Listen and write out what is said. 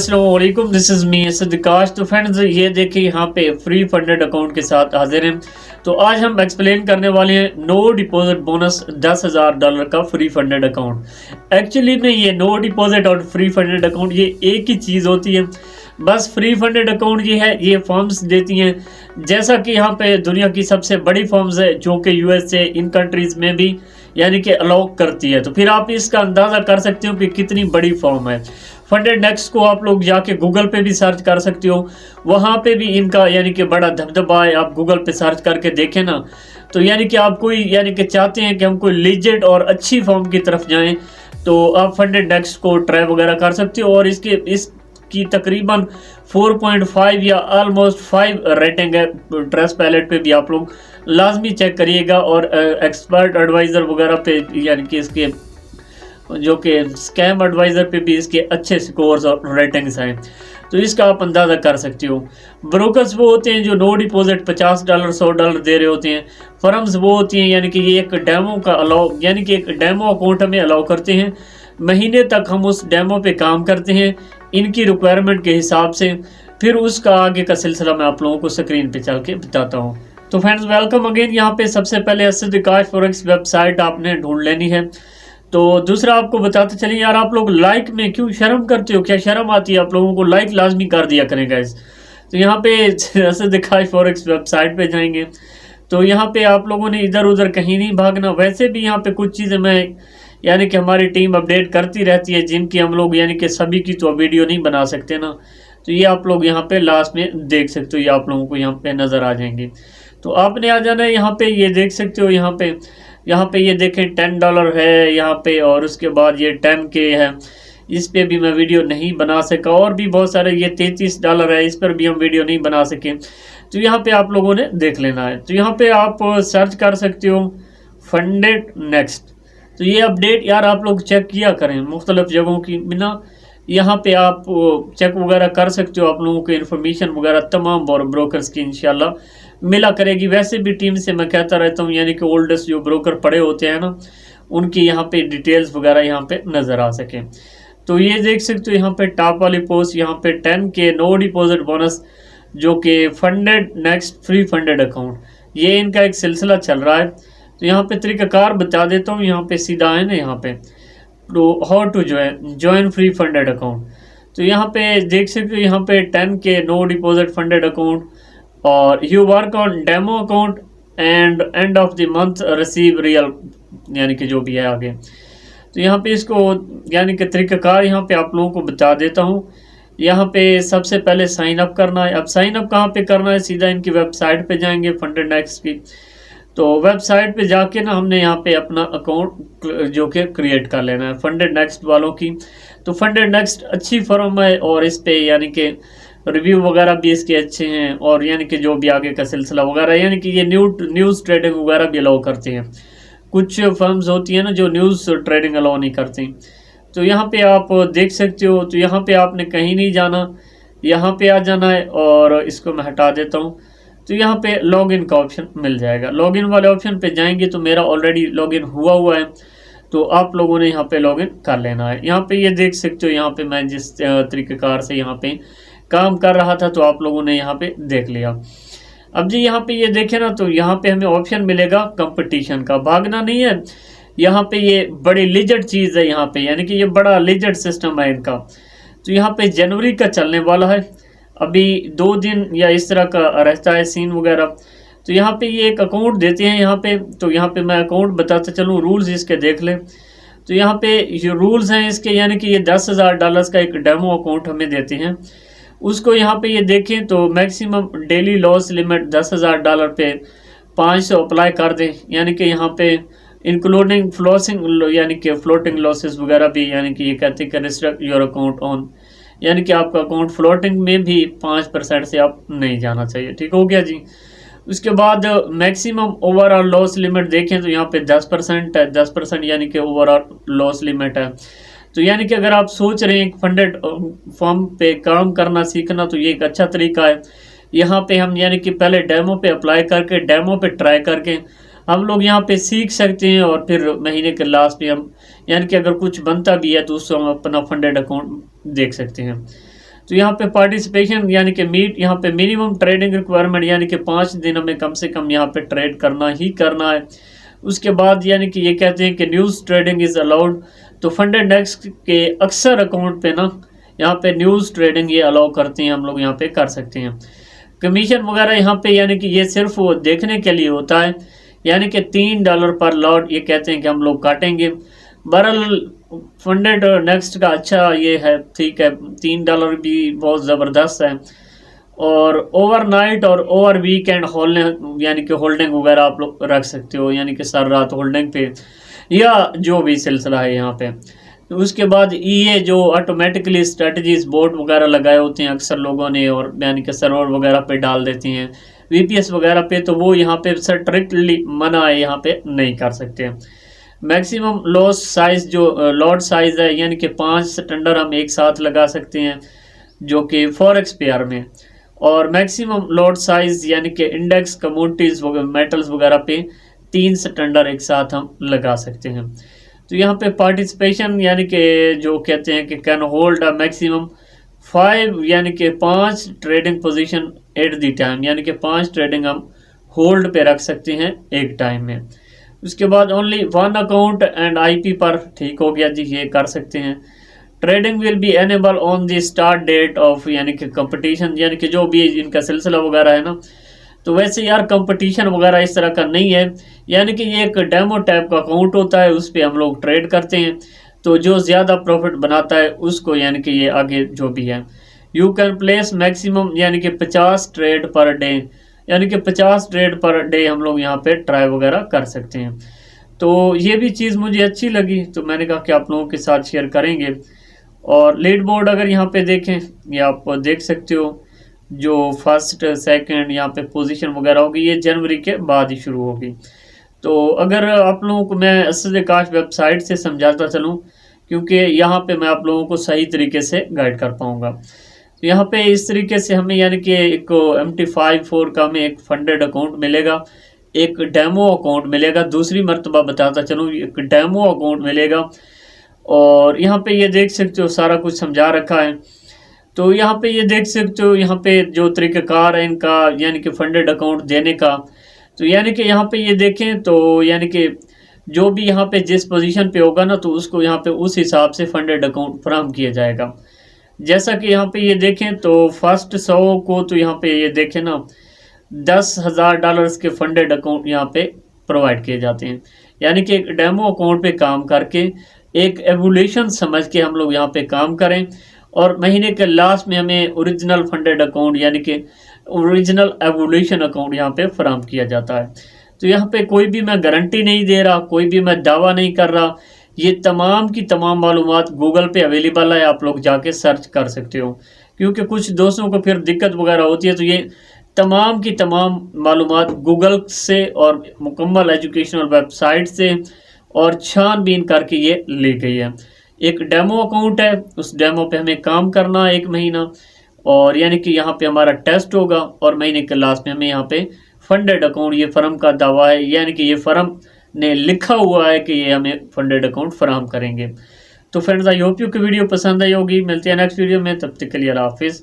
अस्सलामुअलैकुम, this is me Asad. तो friends, ये देखिए यहाँ पे फ्री फंडेड अकाउंट के साथ हाजिर हैं। तो आज हम एक्सप्लेन करने वाले हैं नो डिपॉजिट बोनस $10,000 का फ्री फंडेड अकाउंट। एक्चुअली में ये नो डिपॉजिट और फ्री फंडेड अकाउंट ये एक ही चीज़ होती है। बस फ्री फंडेड अकाउंट ये है, ये फर्म्स देती हैं, जैसा कि यहाँ पे दुनिया की सबसे बड़ी फर्म्स है जो कि यूएसए इन कंट्रीज़ में भी यानी कि अलाउ करती है। तो फिर आप इसका अंदाज़ा कर सकते हो कि कितनी बड़ी फर्म है। फंडेड नेक्स्ट को आप लोग जाके गूगल पे भी सर्च कर सकते हो, वहाँ पे भी इनका यानी कि बड़ा धबदबा है। आप गूगल पे सर्च करके देखें ना, तो यानी कि आप कोई यानी कि चाहते हैं कि हम कोई लीजेड और अच्छी फर्म की तरफ जाएं, तो आप फंडेड नेक्स्ट को ट्राई वगैरह कर सकते हो। और इसकी तकरीबन 4.5 या ऑलमोस्ट 5 रेटिंग है। ट्रस्ट पैलेट पे भी आप लोग लाजमी चेक करिएगा, और एक्सपर्ट एडवाइज़र वगैरह पे यानी कि इसके जो कि स्कैम एडवाइज़र पे भी इसके अच्छे स्कोर्स और रेटिंग्स हैं, तो इसका आप अंदाज़ा कर सकते हो। ब्रोकर्स वो होते हैं जो नो डिपॉजिट $50 $100 दे रहे होते हैं। फर्म्स वो होती हैं यानी कि ये एक डेमो का अलाउ यानी कि एक डेमो अकाउंट हमें अलाउ करते हैं। महीने तक हम उस डेमो पे काम करते हैं इनकी रिक्वायरमेंट के हिसाब से। फिर उसका आगे का सिलसिला मैं आप लोगों को स्क्रीन पे चल के बताता हूँ। तो फ्रेंड्स, वेलकम अगेन। यहाँ पे सबसे पहले असद फॉरेक्स वेबसाइट आपने ढूंढ लेनी है। तो दूसरा आपको बताते चलिए यार, आप लोग लाइक में क्यों शर्म करते हो? क्या शर्म आती है आप लोगों को? लाइक लाजमी कर दिया करें गाइस। तो यहाँ पे असद फॉरेक्स वेबसाइट पे जाएंगे, तो यहाँ पे आप लोगों ने इधर उधर कहीं नहीं भागना। वैसे भी यहाँ पे कुछ चीज़ें मैं यानी कि हमारी टीम अपडेट करती रहती है, जिनकी हम लोग यानी कि सभी की तो वीडियो नहीं बना सकते ना। तो ये आप लोग यहाँ पे लास्ट में देख सकते हो, ये आप लोगों को यहाँ पे नज़र आ जाएंगे। तो आपने आ जाना है यहाँ पे, ये देख सकते हो यहाँ पे ये देखें $10 है यहाँ पे, और उसके बाद ये 10K है। इस पे भी मैं वीडियो नहीं बना सका, और भी बहुत सारे, ये $33 है, इस पर भी हम वीडियो नहीं बना सके। तो यहाँ पे आप लोगों ने देख लेना है। तो यहाँ पे आप सर्च कर सकते हो फंडेड नेक्स्ट। तो ये अपडेट यार आप लोग चेक किया करें मुख्तलिफ जगहों की बिना। यहाँ पे आप चेक वगैरह कर सकते हो, आप लोगों को इन्फॉर्मेशन वगैरह तमाम ब्रोकर्स की इंशाल्लाह मिला करेगी। वैसे भी टीम से मैं कहता रहता हूँ यानी कि ओल्डेस्ट जो ब्रोकर पड़े होते हैं ना, उनकी यहाँ पे डिटेल्स वगैरह यहाँ पे नज़र आ सके। तो ये देख सकते हो यहाँ पे टॉप वाली पोस्ट, यहाँ पे 10K नो डिपॉजिट बोनस, जो कि funded next free funded account, ये इनका एक सिलसिला चल रहा है। तो यहाँ पे तरीक़ाकार बता देता हूँ, यहाँ पे सीधा है ना, यहाँ पे तो how to join free funded account. तो यहाँ पे देख सकते हो यहाँ पे 10K no deposit funded account, और you work on demo account and end of the month receive real, यानी कि जो भी है आगे। तो यहाँ पे इसको यानी कि तरीक़ाकार यहाँ पे आप लोगों को बता देता हूँ। यहाँ पे सबसे पहले साइन अप करना है। अब साइन अप कहाँ पे करना है? सीधा इनकी वेबसाइट पे जाएंगे, फंडेड नेक्स्ट की। तो वेबसाइट पे जाके ना हमने यहाँ पे अपना अकाउंट जो कि क्रिएट कर लेना है फंडेड नेक्स्ट वालों की। तो फंडेड नेक्स्ट अच्छी फर्म है, और इस पे यानी कि रिव्यू वगैरह भी इसके अच्छे हैं, और यानी कि जो भी आगे का सिलसिला वगैरह, यानी कि ये न्यूज़ ट्रेडिंग वगैरह भी अलाउ करते हैं। कुछ फर्म्स होती हैं ना जो न्यूज़ ट्रेडिंग अलाउ नहीं करती। तो यहाँ पे आप देख सकते हो। तो यहाँ पे आपने कहीं नहीं जाना, यहाँ पे आ जाना है, और इसको मैं हटा देता हूँ। तो यहाँ पे लॉगिन का ऑप्शन मिल जाएगा। लॉगिन वाले ऑप्शन पे जाएंगे तो मेरा ऑलरेडी लॉगिन हुआ है, तो आप लोगों ने यहाँ पे लॉगिन कर लेना है। यहाँ पे ये देख सकते हो, यहाँ पे मैं जिस तरीक़ेकार से यहाँ पे काम कर रहा था, तो आप लोगों ने यहाँ पे देख लिया। अब जी यहाँ पे ये देखें ना, तो यहाँ पे हमें ऑप्शन मिलेगा कंपटीशन का। भागना नहीं है, यहाँ पे ये बड़ी लिजट चीज़ है यहाँ पे, यानी कि ये बड़ा लिजट सिस्टम है इनका। तो यहाँ पे जनवरी का चलने वाला है, अभी 2 दिन या इस तरह का रहता है सीन वगैरह। तो यहाँ पे ये एक अकाउंट देते हैं यहाँ पे। तो यहाँ पे मैं अकाउंट बताता चलूँ, रूल्स इसके देख लें। तो यहाँ पे जो रूल्स हैं इसके, यानी कि ये $10,000 का एक डेमो अकाउंट हमें देते हैं। उसको यहाँ पे ये देखें तो मैक्सिमम डेली लॉस लिमिट $10,000 पे 500 अप्लाई कर दें, यानी कि यहाँ पे इंक्लूडिंग फ्लोसिंग यानी कि फ्लोटिंग लॉसेस वगैरह भी, यानी कि ये कहते हैं कि रिस्ट्रिक्ट योर अकाउंट ऑन, यानी कि आपका अकाउंट फ्लोटिंग में भी 5% से आप नहीं जाना चाहिए। ठीक हो गया जी। उसके बाद मैक्सिमम ओवरऑल लॉस लिमिट देखें तो यहाँ पे 10% है, 10% यानी कि ओवरऑल लॉस लिमिट है। तो यानी कि अगर आप सोच रहे हैं फंडेड फॉर्म पे काम करना सीखना, तो ये एक अच्छा तरीका है। यहाँ पे हम यानी कि पहले डेमो पे अप्लाई करके, डेमो पे ट्राई करके हम लोग यहाँ पे सीख सकते हैं, और फिर महीने के लास्ट में हम यानी कि अगर कुछ बनता भी है तो उसको हम अपना फंडेड अकाउंट देख सकते हैं। तो यहाँ पे पार्टिसिपेशन यानी कि मीट, यहाँ पे मिनिमम ट्रेडिंग रिक्वायरमेंट यानी कि 5 दिन हमें कम से कम यहाँ पे ट्रेड करना ही करना है। उसके बाद यानी कि ये कहते हैं कि न्यूज़ ट्रेडिंग इज़ अलाउड। तो फंडेड नेक्स्ट के अक्सर अकाउंट पे ना यहाँ पे न्यूज़ ट्रेडिंग ये अलाउ करते हैं, हम लोग यहाँ पे कर सकते हैं। कमीशन वगैरह यहाँ पे यानी कि ये सिर्फ वो देखने के लिए होता है, यानी कि $3 पर लॉट ये कहते हैं कि हम लोग काटेंगे। बहरहाल फंडेड नेक्स्ट का अच्छा ये है, ठीक है, $3 भी बहुत ज़बरदस्त है। और ओवरनाइट और ओवर वीकेंड होल्डिंग यानी कि होल्डिंग वगैरह आप लोग रख सकते हो, यानी कि सर रात होल्डिंग पे या जो भी सिलसिला है यहाँ पे। तो उसके बाद ये जो ऑटोमेटिकली स्ट्रेटजीज बोर्ड वगैरह लगाए होते हैं अक्सर लोगों ने, और यानी कि सर्वर वगैरह पे डाल देती हैं VPS वगैरह पे, तो वो यहाँ पे स्ट्रिक्टली मना है, यहाँ पे नहीं कर सकते। मैक्सिमम लॉस साइज जो लॉट साइज है यानी कि 5 टेंडर हम एक साथ लगा सकते हैं जो कि फॉरेक्स पेयर में, और मैक्सिमम लॉट साइज यानी कि इंडेक्स कमोडिटीज मेटल्स वगैरह पे 3 टेंडर एक साथ हम लगा सकते हैं। तो यहाँ पे पार्टिसिपेशन यानी कि जो कहते हैं कि कैन होल्ड अ मैक्सिमम 5 यानी कि 5 trading position at the time, यानी कि 5 ट्रेडिंग हम होल्ड पे रख सकते हैं एक टाइम में। उसके बाद ओनली 1 अकाउंट एंड IP पर, ठीक हो गया जी, ये कर सकते हैं। Trading will be enable on the start date of यानी कि कंपटीशन, यानी कि जो भी इनका सिलसिला वगैरह है ना, तो वैसे यार कंपटीशन वगैरह इस तरह का नहीं है, यानी कि ये एक डेमो टाइप का अकाउंट होता है, उस पर हम लोग ट्रेड करते हैं। तो जो ज़्यादा प्रॉफिट बनाता है उसको यानी कि ये आगे जो भी है। यू कैन प्लेस मैक्सिमम यानी कि 50 ट्रेड पर डे, यानी कि 50 ट्रेड पर डे हम लोग यहाँ पे ट्राई वगैरह कर सकते हैं। तो ये भी चीज़ मुझे अच्छी लगी, तो मैंने कहा कि आप लोगों के साथ शेयर करेंगे। और लीड बोर्ड अगर यहाँ पे देखें, ये आप देख सकते हो, जो फर्स्ट सेकंड यहाँ पे पोजीशन वगैरह होगी ये जनवरी के बाद ही शुरू होगी। तो अगर आप लोगों को मैं असद काश वेबसाइट से समझाता चलूँ, क्योंकि यहाँ पे मैं आप लोगों को सही तरीके से गाइड कर पाऊँगा। तो यहाँ पे इस तरीके से हमें यानी कि एक MT54 का हमें एक फंडेड अकाउंट मिलेगा, एक डेमो अकाउंट मिलेगा, दूसरी मरतबा बताता चलूँ, एक डेमो अकाउंट मिलेगा। और यहाँ पे ये देख सकते हो सारा कुछ समझा रखा है। तो यहाँ पे ये देख सकते हो, यहाँ पे जो तरीक़ाकार है इनका यानी कि फंडेड अकाउंट देने का। तो यानी कि यहाँ पे ये देखें तो यानी कि जो भी यहाँ पे जिस पोजीशन पे होगा ना, तो उसको यहाँ पे उस हिसाब से फंडेड अकाउंट फराहम किया जाएगा। जैसा कि यहाँ पे ये देखें तो फर्स्ट 100 को तो यहाँ पे ये देखें ना $10,000 के फंडेड अकाउंट यहाँ पे प्रोवाइड किए जाते हैं, यानी कि एक डेमो अकाउंट पे काम करके एक एवोल्यूशन समझ के हम लोग यहाँ पे काम करें, और महीने के लास्ट में हमें ओरिजिनल फंडेड अकाउंट यानी कि ओरिजिनल एवोल्यूशन अकाउंट यहाँ पे फराहम किया जाता है। तो यहाँ पे कोई भी मैं गारंटी नहीं दे रहा, कोई भी मैं दावा नहीं कर रहा, ये तमाम की तमाम मालूमात गूगल पे अवेलेबल है, आप लोग जाके सर्च कर सकते हो। क्योंकि कुछ दोस्तों को फिर दिक्कत वगैरह होती है, तो ये तमाम की तमाम मालूमात गूगल से और मुकम्मल एजुकेशनल वेबसाइट से और छानबीन करके ये ली गई है। एक डेमो अकाउंट है, उस डेमो पे हमें काम करना है 1 महीना, और यानी कि यहाँ पे हमारा टेस्ट होगा, और महीने के लास्ट में हमें यहाँ पे फंडेड अकाउंट, ये फर्म का दावा है, यानी कि ये फर्म ने लिखा हुआ है कि ये हमें फंडेड अकाउंट फराहम करेंगे। तो फ्रेंड्स, आई होप यू की वीडियो पसंद आई होगी। मिलते हैं नेक्स्ट वीडियो में, तब तक के लिए अल्लाह हाफिज़।